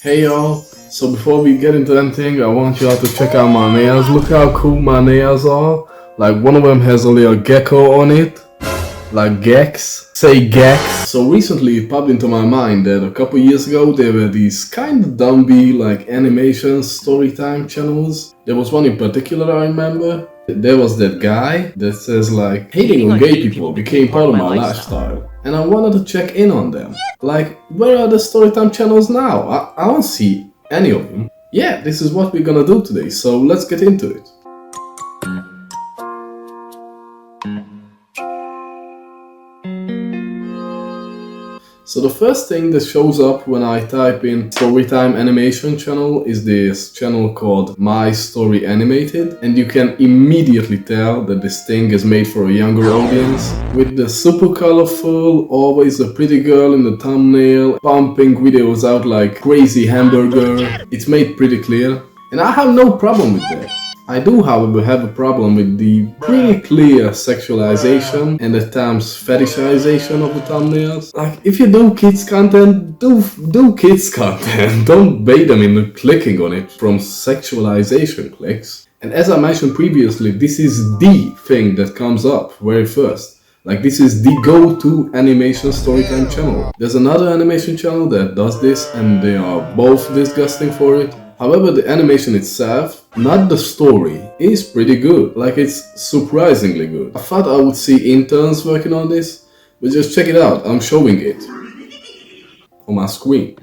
Hey y'all, so before we get into anything, I want y'all to check out my nails. Look how cool my nails are. Like one of them has a little gecko on it. Like Gex. Say Gex. So recently it popped into my mind that a couple years ago there were these kind of dumpy like animation Storytime channels. There was one in particular I remember. There was that guy that says like, hating on gay people became part of my lifestyle. And I wanted to check in on them. Like, where are the Storytime channels now? I don't see any of them. Yeah, this is what we're gonna do today, so let's get into it. So the first thing that shows up when I type in Storytime animation channel is this channel called My Story Animated, and you can immediately tell that this thing is made for a younger audience, with the super colorful, always a pretty girl in the thumbnail, pumping videos out like crazy hamburger. It's made pretty clear, and I have no problem with that. I do, however, have a problem with the pretty clear sexualization and at times fetishization of the thumbnails. Like, if you do kids content, do kids content. Don't bait them into clicking on it from sexualization clicks. And as I mentioned previously, this is the thing that comes up very first. Like, this is the go-to animation Storytime channel. There's another animation channel that does this and they are both disgusting for it. However, the animation itself, not the story, is pretty good. Like, it's surprisingly good. I thought I would see interns working on this, but just check it out, I'm showing it on my screen.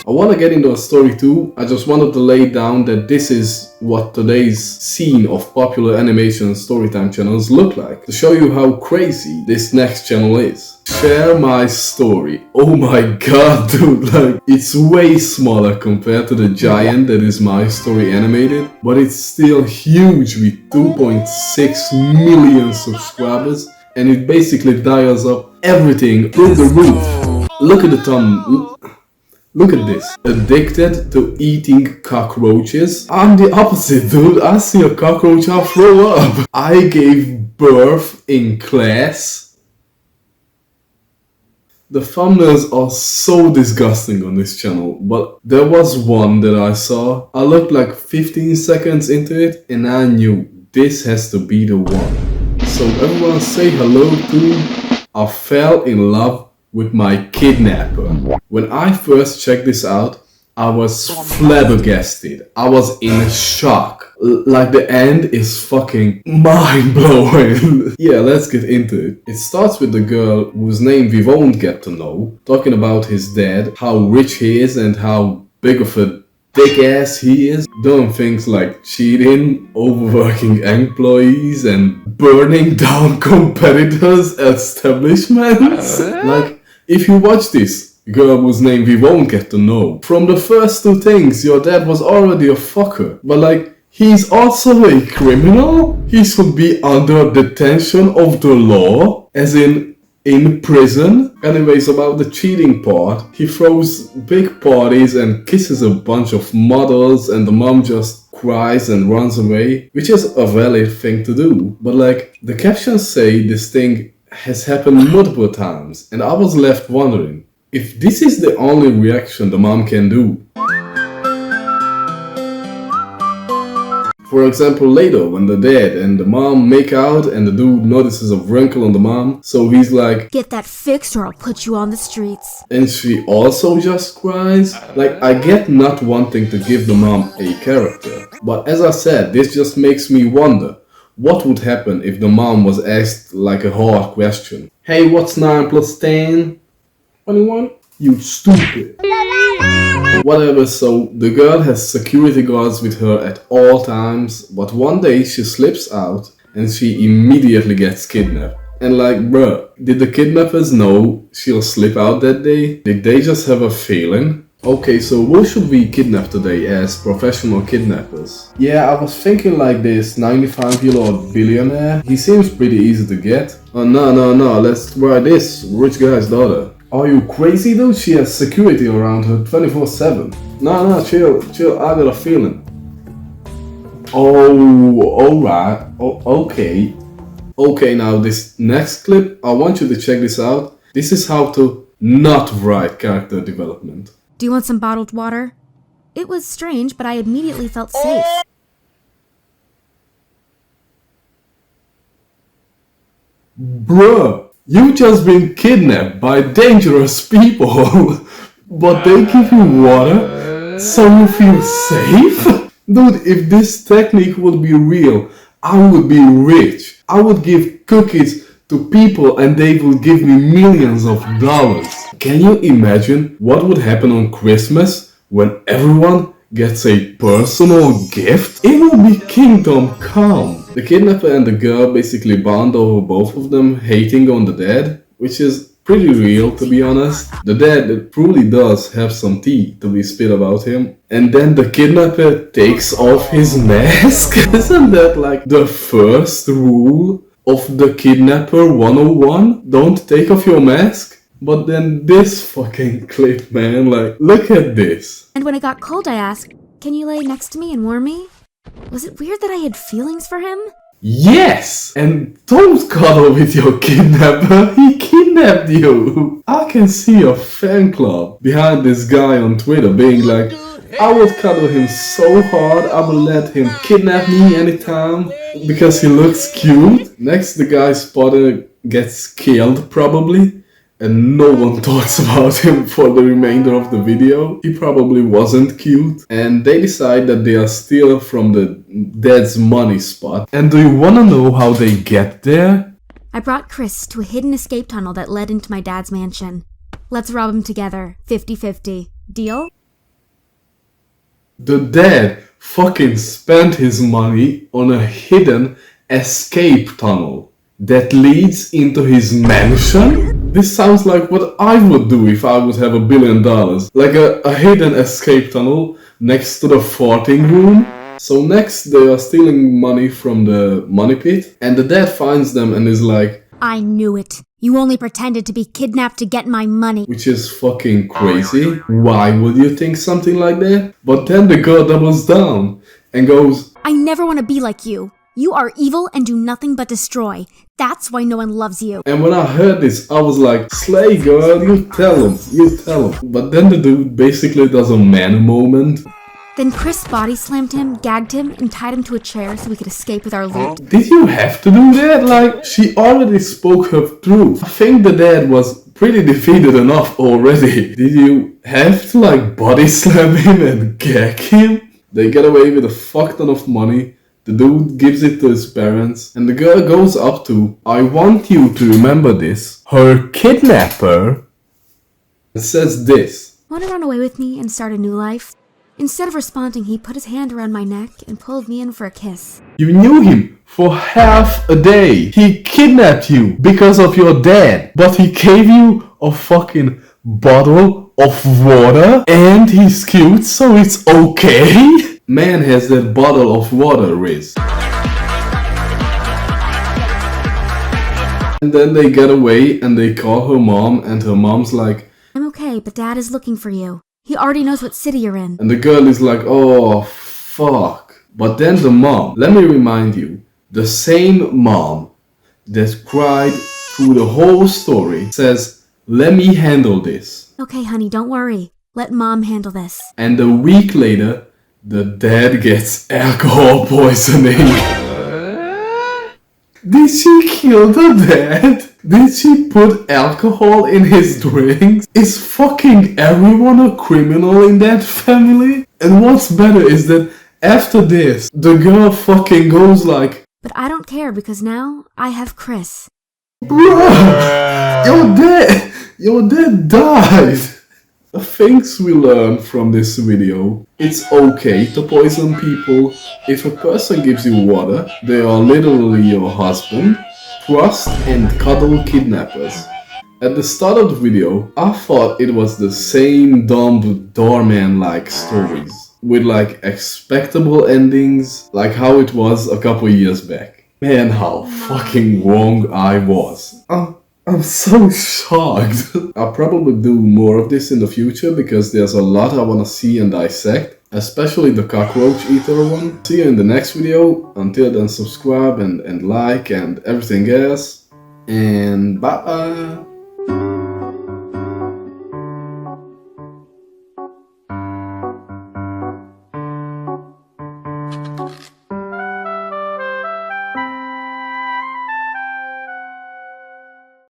I want to get into a story too. I just wanted to lay down that this is what today's scene of popular animation Storytime channels look like, to show you how crazy this next channel is. Share My Story. Oh my god, dude, like, it's way smaller compared to the giant that is My Story Animated, but it's still huge with 2.6 million subscribers, and it basically dials up everything through the roof. Look at the thumb. Look at this. Addicted to eating cockroaches? I'm the opposite, dude. I see a cockroach, I'll throw up. I gave birth in class. The thumbnails are so disgusting on this channel, but there was one that I saw. I looked like 15 seconds into it and I knew this has to be the one. So everyone say hello to I fell in love with my kidnapper. When I first checked this out, I was flabbergasted. I was in shock. Like, the end is fucking mind-blowing. Yeah, let's get into it. It starts with the girl whose name we won't get to know, talking about his dad, how rich he is and how big of a dick ass he is, doing things like cheating, overworking employees, and burning down competitors' establishments. Like, if you watch this girl whose name we won't get to know, from the first two things, your dad was already a fucker. But like, he's also a criminal? He should be under detention of the law, as in prison. Anyways, about the cheating part, he throws big parties and kisses a bunch of models and the mom just cries and runs away, which is a valid thing to do. But like, the captions say this thing has happened multiple times, and I was left wondering if this is the only reaction the mom can do. For example, later when the dad and the mom make out and the dude notices a wrinkle on the mom, so he's like, "Get that fixed or I'll put you on the streets." And she also just cries. Like, I get not wanting to give the mom a character, but as I said, this just makes me wonder, what would happen if the mom was asked like a hard question? Hey, what's 9 plus 10? 21? You stupid. Whatever, so the girl has security guards with her at all times, but one day she slips out and she immediately gets kidnapped. And like, bruh, did the kidnappers know she'll slip out that day? Did they just have a feeling? Okay, so who should we kidnap today as professional kidnappers? Yeah, I was thinking like this 95-year-old billionaire. He seems pretty easy to get. Oh no, let's try this rich guy's daughter. Are you crazy, dude? She has security around her 24/7. No, chill, I got a feeling. Oh, alright, okay. Okay, now this next clip, I want you to check this out. This is how to not write character development. Do you want some bottled water? It was strange, but I immediately felt safe. Bruh, you just been kidnapped by dangerous people, but they give you water so you feel safe? Dude, if this technique would be real, I would be rich. I would give cookies to people and they would give me millions of dollars. Can you imagine what would happen on Christmas when everyone gets a personal gift? It will be kingdom come. The kidnapper and the girl basically bond over both of them hating on the dad, which is pretty real to be honest. The dad truly does have some tea to be spit about him. And then the kidnapper takes off his mask. Isn't that like the first rule of the kidnapper 101? Don't take off your mask? But then this fucking clip, man, like, look at this. And when it got cold, I asked, "Can you lay next to me and warm me?" Was it weird that I had feelings for him? Yes! And don't cuddle with your kidnapper, he kidnapped you! I can see a fan club behind this guy on Twitter being like, I would cuddle him so hard, I would let him kidnap me anytime because he looks cute. Next, the guy's spotter gets killed probably, and no one talks about him for the remainder of the video. He probably wasn't cute. And they decide that they are still from the dad's money spot. And do you wanna know how they get there? I brought Chris to a hidden escape tunnel that led into my dad's mansion. Let's rob him together, 50-50. Deal? The dad fucking spent his money on a hidden escape tunnel that leads into his mansion? This sounds like what I would do if I would have $1 billion. Like a hidden escape tunnel next to the farting room. So next they are stealing money from the money pit and the dad finds them and is like, I knew it. You only pretended to be kidnapped to get my money. which is fucking crazy. Why would you think something like that? But then the girl doubles down and goes, I never want to be like you. You are evil and do nothing but destroy. That's why no one loves you. and when I heard this, I was like, slay girl, you tell him. But then the dude basically does a man moment. Then Chris body slammed him, gagged him, and tied him to a chair so we could escape with our loot. Did you have to do that? Like, she already spoke her truth. I think the dad was pretty defeated enough already. Did you have to like body slam him and gag him? They get away with a fuck ton of money. The dude gives it to his parents, and the girl goes up to, I want you to remember this, her kidnapper, and says this. Want to run away with me and start a new life? Instead of responding, he put his hand around my neck and pulled me in for a kiss. You knew him for half a day. He kidnapped you because of your dad, but he gave you a fucking bottle of water, and he's cute, so it's okay? Man has that bottle of water, Riz. And then they get away and they call her mom, and her mom's like, I'm okay, but Dad is looking for you. He already knows what city you're in. and the girl is like, oh fuck. But then the mom, let me remind you, the same mom that cried through the whole story says, let me handle this. Okay, honey, don't worry. Let Mom handle this. And a week later, the dad gets alcohol poisoning. Did she kill the dad? Did she put alcohol in his drinks? Is fucking everyone a criminal in that family? And what's better is that after this, the girl fucking goes like, But I don't care because now I have Chris. bruh, your dad died. The things we learned from this video: it's okay to poison people. If a person gives you water, they are literally your husband. Trust and cuddle kidnappers. At the start of the video, I thought it was the same dumb doorman-like stories, with like expectable endings, like how it was a couple years back. Man, how fucking wrong I was. I'm so shocked. I'll probably do more of this in the future because there's a lot I want to see and dissect, especially the cockroach eater one. See you in the next video. Until then, subscribe and like and everything else. And bye bye.